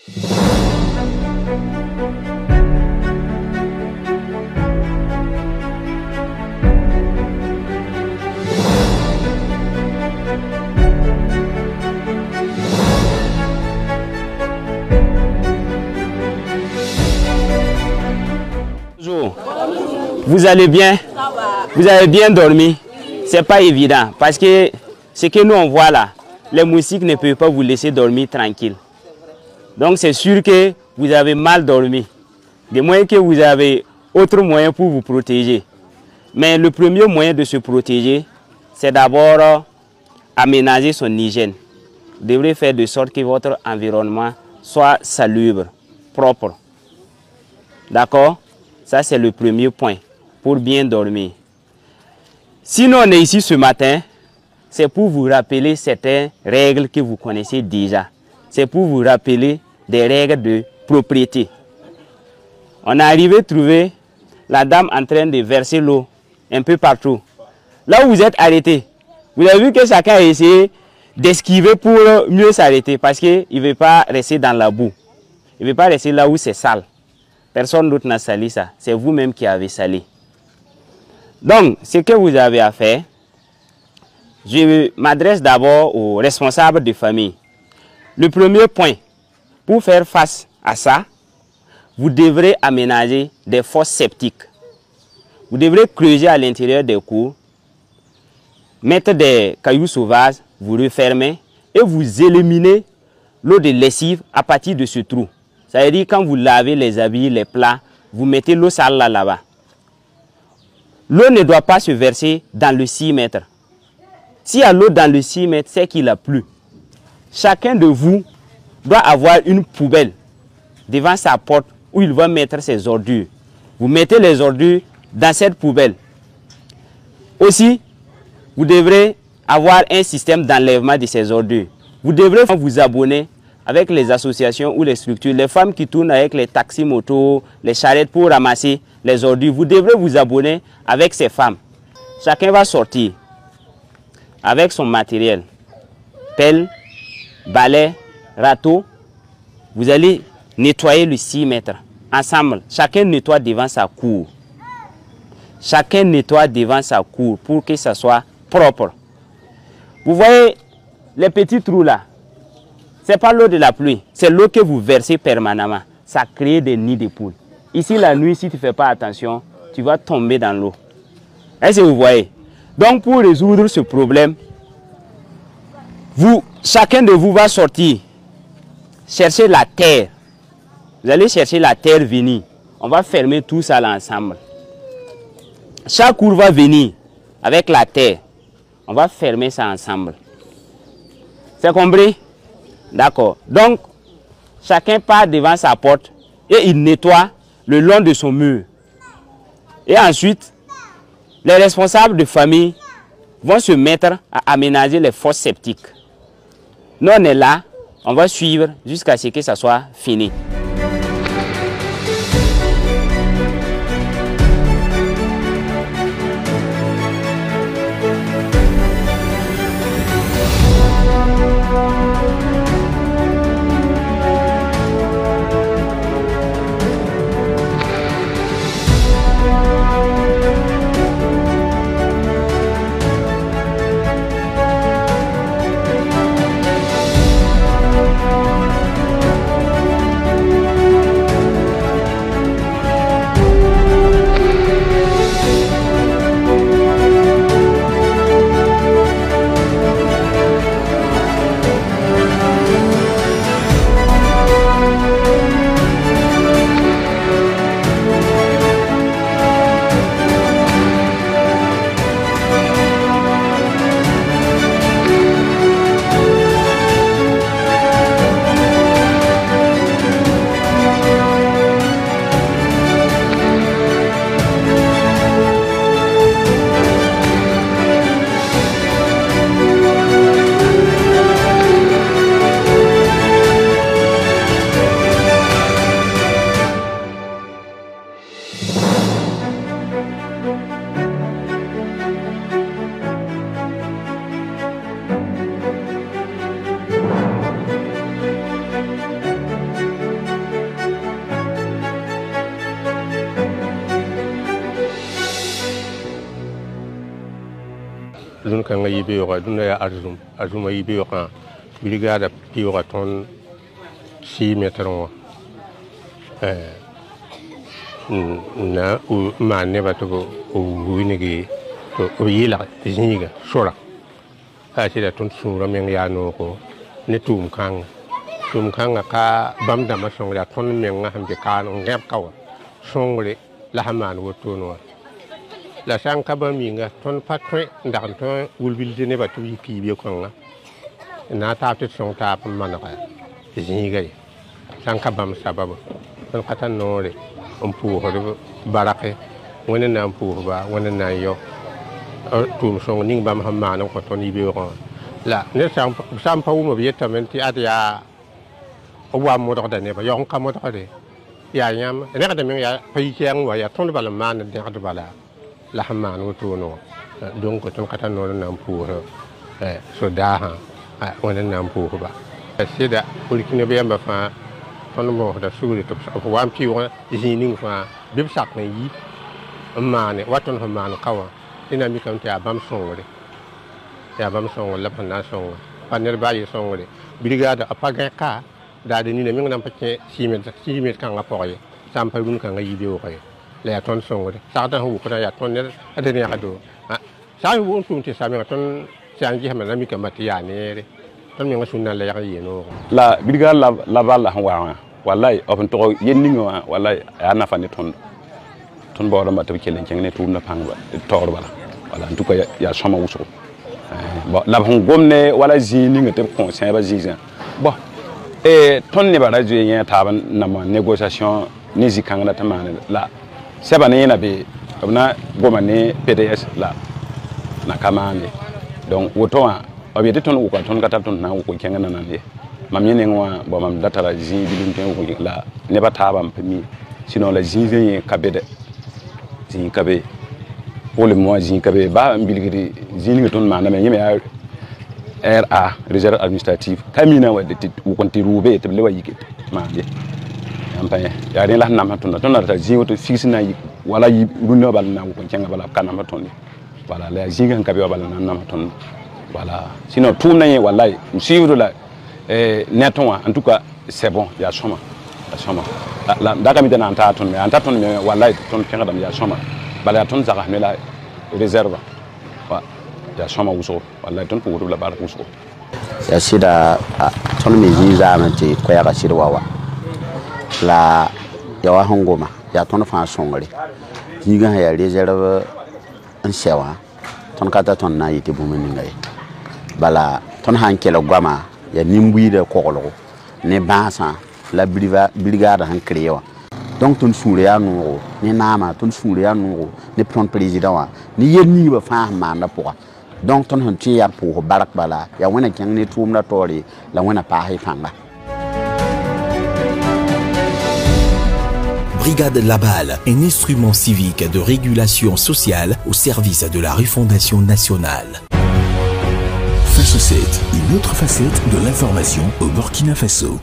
Bonjour. Vous allez bien? Vous avez bien dormi? C'est pas évident parce que ce que nous on voit là, les moustiques ne peuvent pas vous laisser dormir tranquille. Donc c'est sûr que vous avez mal dormi. De moins que vous avez autre moyen pour vous protéger. Mais le premier moyen de se protéger, c'est d'abord aménager son hygiène. Vous devrez faire de sorte que votre environnement soit salubre, propre. D'accord? Ça c'est le premier point pour bien dormir. Sinon on est ici ce matin, c'est pour vous rappeler certaines règles que vous connaissez déjà. C'est pour vous rappeler des règles de propriété. On est arrivé à trouver la dame en train de verser l'eau un peu partout. Là où vous êtes arrêté, vous avez vu que chacun a essayé d'esquiver pour mieux s'arrêter parce qu'il ne veut pas rester dans la boue. Il ne veut pas rester là où c'est sale. Personne d'autre n'a sali ça. C'est vous-même qui avez sali. Donc, ce que vous avez à faire, je m'adresse d'abord aux responsables de famille. Le premier point, pour faire face à ça, vous devrez aménager des fosses septiques. Vous devrez creuser à l'intérieur des cours, mettre des cailloux sauvages, vous refermez et vous éliminez l'eau de lessive à partir de ce trou. Ça veut dire quand vous lavez les habits, les plats, vous mettez l'eau sale là-bas. L'eau ne doit pas se verser dans le 6 mètres. S'il y a l'eau dans le 6 mètres, c'est qu'il a plu. Chacun de vous doit avoir une poubelle devant sa porte où il va mettre ses ordures. Vous mettez les ordures dans cette poubelle. Aussi, vous devrez avoir un système d'enlèvement de ces ordures. Vous devrez vous abonner avec les associations ou les structures, les femmes qui tournent avec les taxis motos, les charrettes pour ramasser les ordures. Vous devrez vous abonner avec ces femmes. Chacun va sortir avec son matériel, pelle, balai, râteau. Vous allez nettoyer le 6 mètres. Ensemble, chacun nettoie devant sa cour. Chacun nettoie devant sa cour pour que ça soit propre. Vous voyez les petits trous là, ce n'est pas l'eau de la pluie, c'est l'eau que vous versez permanemment. Ça crée des nids de poules. Ici, la nuit, si tu ne fais pas attention, tu vas tomber dans l'eau. Est-ce que vous voyez? Donc, pour résoudre ce problème, chacun de vous va sortir, chercher la terre. Vous allez chercher la terre venue. On va fermer tout ça là ensemble. Chaque cour va venir avec la terre. On va fermer ça ensemble. C'est compris? D'accord. Donc, chacun part devant sa porte et il nettoie le long de son mur. Et ensuite, les responsables de famille vont se mettre à aménager les fosses septiques. Nous, on est là, on va suivre jusqu'à ce que ça soit fini. dun kan yi be yo dun ya arzum yi be yo kan brigade piora ton 6 metron na u ma ne ba to o wini gi to o yila zinga sora ha ti da ton sura men ya no ko ne tum kan ka bam da ma song ya ton men nga ham je kan ngep ka wa song le la haman wo to no la sang ka ba mi nga ton patwe ndan to wulbil de ne ba to yi pi bi ko nga na ta te song ta pa man ka zinga sang ka bam sababu ton kata no le on pu ho barake wona na pu ba wona na yo tum song ning bam hamma no ko ton yi bi ko la ne sam pa mo bi tamenti adia o wa mo do da ne ba yo ka mo do de ya nyam ne ka de men ya pai chiang wa ya ton bala man de ka bala la hamma no to no donc ton kata no na pu ho so da ha wona na pu ba sida ulikine be ba fa ton mo da suri to wa pi wa jining fa bib sak ne yi amma ne waton hamma no kawa ina mi kan ta bam songore ya bam songole la pana song panel ba yi songore brigade apaga ka da de ni ne mi ngam pakke 6 mètres kan apoye sam pa dun kan yi bi o kay la ton songore sa ta hu ko ya ton ne adene ya do sa yu won tum ti sa mi ton sanji hamana mi ka matiya ne ton mi ngasunna la ya yi no la brigade la balla wa wallahi open to yenni mi wallahi ana fani ton bo do ma to kelen ne tum na pangba to bala wala en tout cas ya sama wuso bon la gomne wala zini ngate conseil ba zizan bon ton ne bara je yen taban na ma négociation ni zikanga tamane la seba ne na be na goma ne PDS la na kamane donc woto wa obiyete ton ko ton kata ton na ko kenga na nande mam yene ngwa bo mam datara zi bilum ten ko la ne ba tabam pemi sinon la zi kabede zi kabe pour le mois zin kabe ba mbilgiri zin ton ma na me yeme RA réserve administrative kamina wa de u konti roube te le wa yike ma be ampanye ya ni la na ton na ta zin to fixe na wala yi runno bal na ko kenga bala kana ma ton wala la zin kabe wa bal na ma ton voilà sinon tout na wallahi suivre la neton en tout cas c'est bon ya soma la daga mi dana anta ton me wallahi ton kenga dam ya soma bala ton zaga me la réserve wa ya soma wuso wallahi ton pour la bar wuso ya sida ton mi ziza manti ko ya kasir wawa la ya wa hongoma ya ton fa songre yiga ya réserve en sewa ton kata ton na yiti bumuni ngai bala ton hankelo gwama ya nimbuyi de kokolo ne bansa la brigade han créé donc ton soule ya no ni nama ton soule ya no ni ton président wa ni yenni ba fa manda pour donc ton hanti ya pour barak bala ya wona kyang ni tum na tori la wona pa hay fanga. Brigade Laballe, un instrument civique de régulation sociale au service de la refondation nationale. Face 7, une autre facette de l'information au Burkina Faso.